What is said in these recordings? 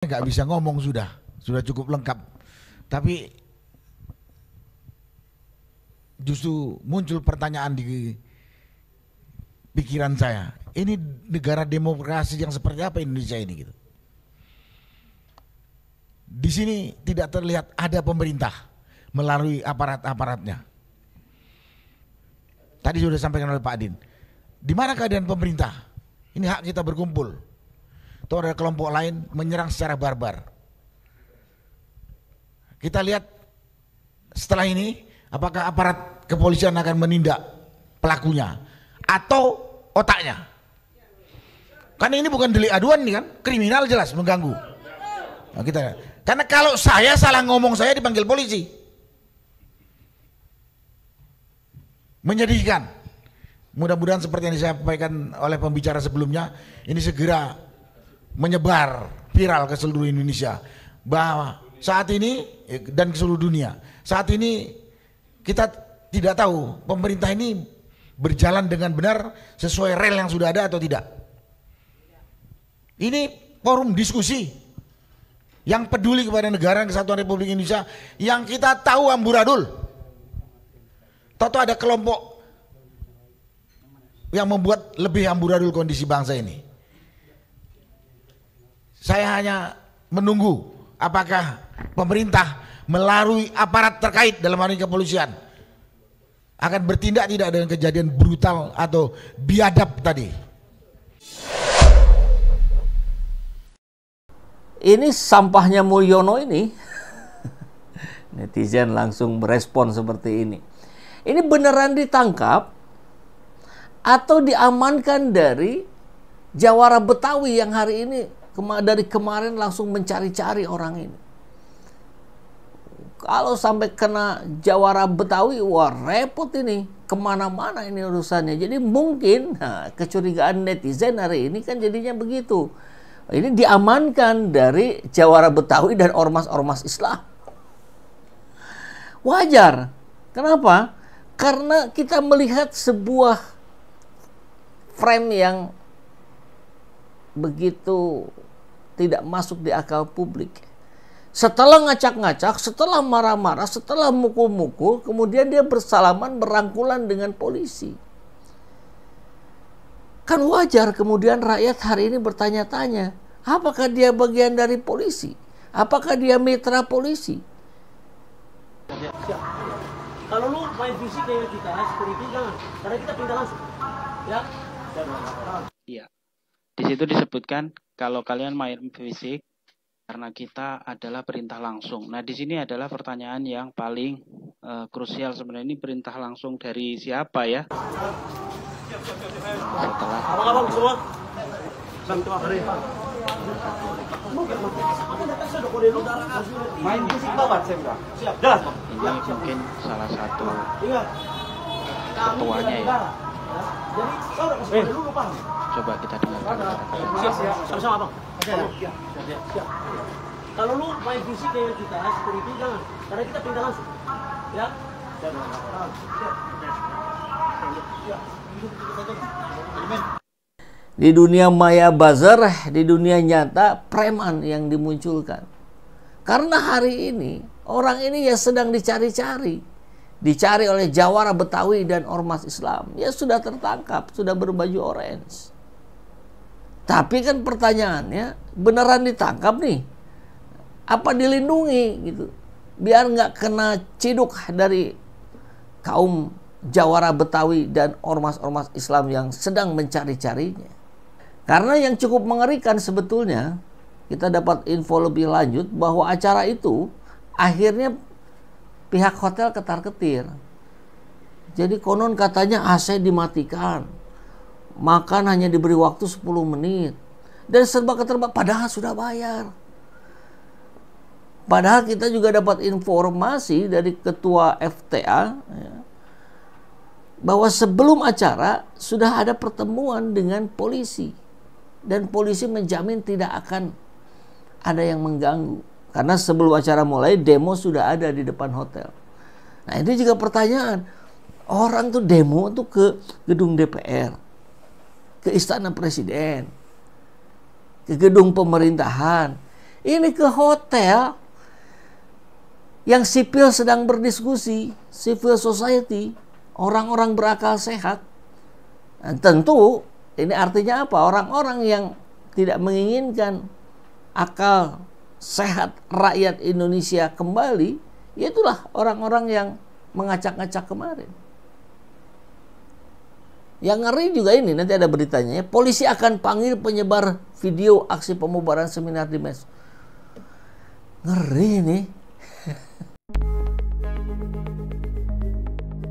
nggak bisa ngomong, sudah cukup lengkap. Tapi justru muncul pertanyaan di pikiran saya, ini negara demokrasi yang seperti apa Indonesia ini gitu. Di sini tidak terlihat ada pemerintah melalui aparat-aparatnya. Tadi sudah disampaikan oleh Pak Adin. Di mana keadaan pemerintah? Ini hak kita berkumpul. Atau ada kelompok lain menyerang secara barbar. Kita lihat setelah ini apakah aparat kepolisian akan menindak pelakunya atau otaknya. Karena ini bukan delik aduan nih kan, kriminal jelas mengganggu. Nah, karena kalau saya salah ngomong saya dipanggil polisi. Menyedihkan. Mudah-mudahan seperti yang disampaikan oleh pembicara sebelumnya, ini segera menyebar viral ke seluruh Indonesia bahwa saat ini dan ke seluruh dunia, saat ini kita tidak tahu pemerintah ini berjalan dengan benar sesuai rel yang sudah ada atau tidak. Ini forum diskusi yang peduli kepada negara kesatuan Republik Indonesia yang kita tahu amburadul. Tahu ada kelompok yang membuat lebih amburadul kondisi bangsa ini. Saya hanya menunggu apakah pemerintah melalui aparat terkait dalam hal ini kepolisian akan bertindak tidak dengan kejadian brutal atau biadab tadi. Ini sampahnya Mulyono ini. Netizen langsung merespon seperti ini. Ini beneran ditangkap atau diamankan dari Jawara Betawi yang hari ini dari kemarin langsung mencari-cari orang ini. Kalau sampai kena Jawara Betawi, wah repot ini, kemana-mana ini urusannya. Jadi mungkin kecurigaan netizen hari ini kan jadinya begitu. Ini diamankan dari Jawara Betawi dan ormas-ormas Islam. Wajar. Kenapa? Karena kita melihat sebuah frame yang begitu tidak masuk di akal publik. Setelah ngacak-ngacak, setelah marah-marah, setelah mukul-mukul, kemudian dia bersalaman, berangkulan dengan polisi. Kan wajar kemudian rakyat hari ini bertanya-tanya, apakah dia bagian dari polisi? Apakah dia mitra polisi? Kalau lu main fisik dengan kita, security jangan, karena kita pindah langsung. Ya? Iya. Di situ disebutkan kalau kalian main fisik karena kita adalah perintah langsung. Nah, di sini adalah pertanyaan yang paling krusial sebenarnya, ini perintah langsung dari siapa ya? Setelah Abang-abang semua. Main fisik babat saya enggak. Siap. Jelas, Bang. ini mungkin salah satu ketuanya ya. Jadi, saudara dulu paham. Coba kita dengarkan. Siap. Sama-sama, Bang. Siap. Kalau lu main fisik dengan kita, security jangan, karena kita pindah langsung. Ya? Di dunia maya buzzer, di dunia nyata preman yang dimunculkan. Karena hari ini orang ini ya sedang dicari-cari. Dicari oleh Jawara Betawi dan ormas Islam. Ya sudah tertangkap, sudah berbaju orange. Tapi kan pertanyaannya, beneran ditangkap nih? Apa dilindungi gitu? Biar nggak kena ciduk dari kaum Jawara Betawi dan ormas-ormas Islam yang sedang mencari-carinya. Karena yang cukup mengerikan sebetulnya, kita dapat info lebih lanjut bahwa acara itu akhirnya pihak hotel ketar-ketir. Jadi konon katanya AC dimatikan. Makan hanya diberi waktu 10 menit. Dan serba keterbatasan, padahal sudah bayar. Padahal kita juga dapat informasi dari ketua FTA ya, bahwa sebelum acara sudah ada pertemuan dengan polisi. Dan polisi menjamin tidak akan ada yang mengganggu. Karena sebelum acara mulai, demo sudah ada di depan hotel. Nah, ini juga pertanyaan. Orang tuh demo tuh ke gedung DPR, ke istana presiden, ke gedung pemerintahan. Ini ke hotel yang sipil sedang berdiskusi, civil society, orang-orang berakal sehat. Nah, tentu ini artinya apa? Orang-orang yang tidak menginginkan akal sehat rakyat Indonesia kembali, itulah orang-orang yang mengacak-ngacak kemarin. Yang ngeri juga ini, nanti ada beritanya ya, polisi akan panggil penyebar video aksi pembubaran seminar di Mes. Ngeri nih.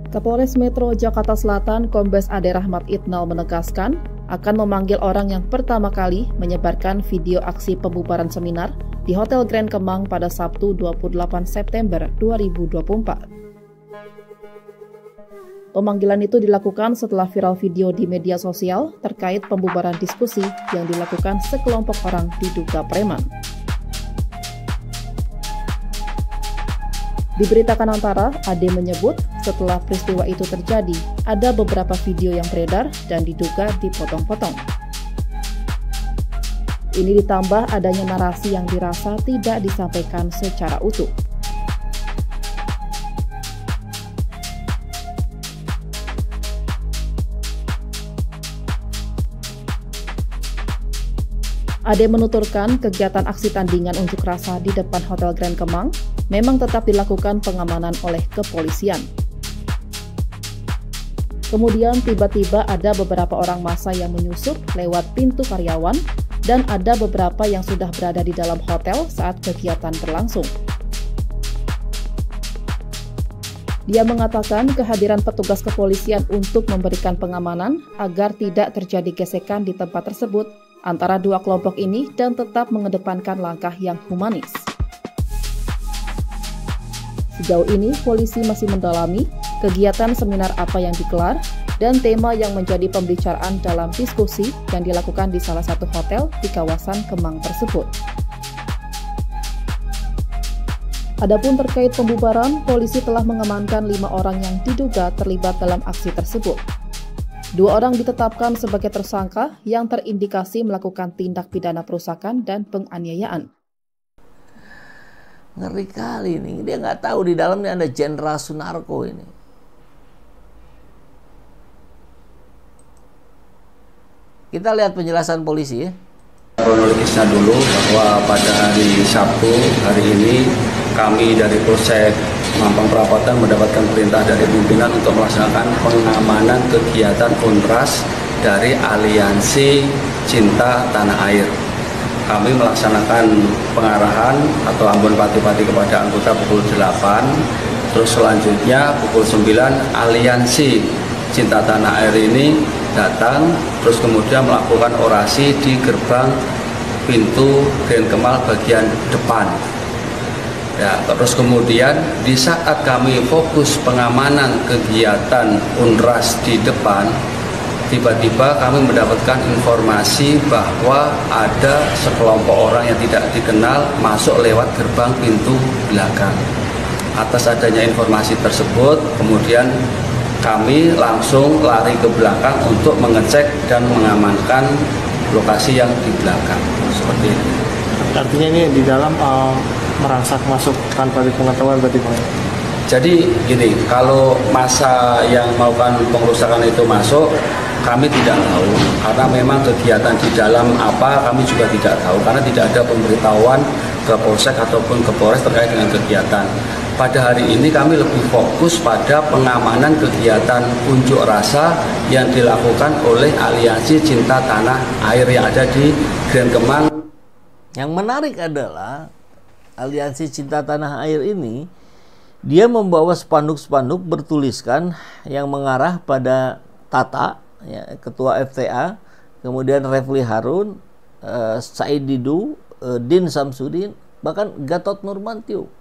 Kapolres Metro Jakarta Selatan Kombes Ade Rahmat Itnal menegaskan akan memanggil orang yang pertama kali menyebarkan video aksi pembubaran seminar di Hotel Grand Kemang pada Sabtu 28 September 2024. Pemanggilan itu dilakukan setelah viral video di media sosial terkait pembubaran diskusi yang dilakukan sekelompok orang diduga preman. Diberitakan Antara, Ade menyebut setelah peristiwa itu terjadi, ada beberapa video yang beredar dan diduga dipotong-potong. Ini ditambah adanya narasi yang dirasa tidak disampaikan secara utuh. Ade menuturkan kegiatan aksi tandingan unjuk rasa di depan Hotel Grand Kemang memang tetap dilakukan pengamanan oleh kepolisian. Kemudian tiba-tiba ada beberapa orang massa yang menyusup lewat pintu karyawan dan ada beberapa yang sudah berada di dalam hotel saat kegiatan berlangsung. Dia mengatakan kehadiran petugas kepolisian untuk memberikan pengamanan agar tidak terjadi gesekan di tempat tersebut antara dua kelompok ini dan tetap mengedepankan langkah yang humanis. Sejauh ini, polisi masih mendalami kegiatan seminar apa yang digelar dan tema yang menjadi pembicaraan dalam diskusi yang dilakukan di salah satu hotel di kawasan Kemang tersebut. Adapun terkait pembubaran, polisi telah mengamankan 5 orang yang diduga terlibat dalam aksi tersebut. 2 orang ditetapkan sebagai tersangka yang terindikasi melakukan tindak pidana perusakan dan penganiayaan. Ngeri kali nih, dia nggak tahu di dalamnya ada Jenderal Sunarko ini. Kita lihat penjelasan polisi ya. Kronologisnya dulu bahwa pada hari Sabtu hari ini kami dari Polsek Mampang Perapatan mendapatkan perintah dari pimpinan untuk melaksanakan pengamanan kegiatan Kontras dari Aliansi Cinta Tanah Air. Kami melaksanakan pengarahan atau ambon pati-pati kepada anggota pukul 8, terus selanjutnya pukul 9 Aliansi Cinta Tanah Air ini datang, terus kemudian melakukan orasi di gerbang pintu Grand Kemal bagian depan. Ya, terus kemudian di saat kami fokus pengamanan kegiatan Unras di depan, tiba-tiba kami mendapatkan informasi bahwa ada sekelompok orang yang tidak dikenal masuk lewat gerbang pintu belakang. Atas adanya informasi tersebut, kemudian kami langsung lari ke belakang untuk mengecek dan mengamankan lokasi yang di belakang. Seperti itu. Artinya ini di dalam merangsak masuk tanpa dipengetahuan berarti Pak? Jadi gini, kalau masa yang melakukan pengerusakan itu masuk, kami tidak tahu karena memang kegiatan di dalam apa kami juga tidak tahu karena tidak ada pemberitahuan ke Polsek ataupun ke Polres terkait dengan kegiatan. Pada hari ini kami lebih fokus pada pengamanan kegiatan unjuk rasa yang dilakukan oleh Aliansi Cinta Tanah Air yang ada di Grand Kemang. Yang menarik adalah Aliansi Cinta Tanah Air ini, dia membawa spanduk-spanduk bertuliskan yang mengarah pada Tata, ya, Ketua FTA, kemudian Refli Harun, Said Didu, Din Samsudin, bahkan Gatot Nurmantio.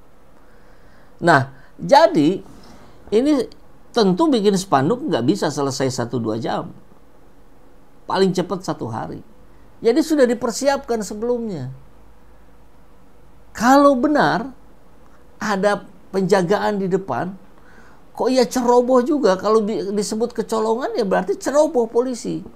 Nah, jadi ini tentu bikin spanduk nggak bisa selesai 1-2 jam. Paling cepat 1 hari. Jadi sudah dipersiapkan sebelumnya. Kalau benar ada penjagaan di depan, kok ya ceroboh juga. Kalau disebut kecolongan ya berarti ceroboh polisi.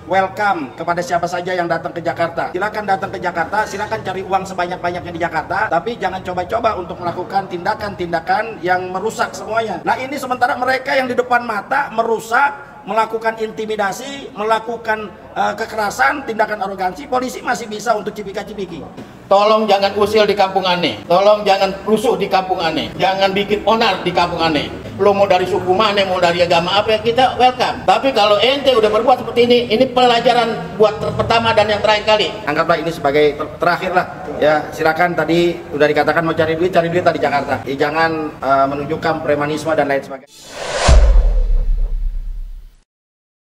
welcome kepada siapa saja yang datang ke Jakarta. Silakan datang ke Jakarta, silakan cari uang sebanyak-banyaknya di Jakarta, tapi jangan coba-coba untuk melakukan tindakan-tindakan yang merusak semuanya. Nah ini sementara mereka yang di depan mata merusak, melakukan intimidasi, melakukan kekerasan, tindakan arogansi, polisi masih bisa untuk cipika-cipiki. Tolong jangan usil di kampung aneh, tolong jangan rusuh di kampung aneh, jangan bikin onar di kampung aneh. Lo mau dari suku mana, mau dari agama apa, kita welcome. Tapi kalau ente udah berbuat seperti ini pelajaran buat pertama dan yang terakhir kali. Anggaplah ini sebagai terakhir lah. Ya silakan, tadi udah dikatakan mau cari duit tadi Jakarta. Jangan menunjukkan premanisme dan lain sebagainya.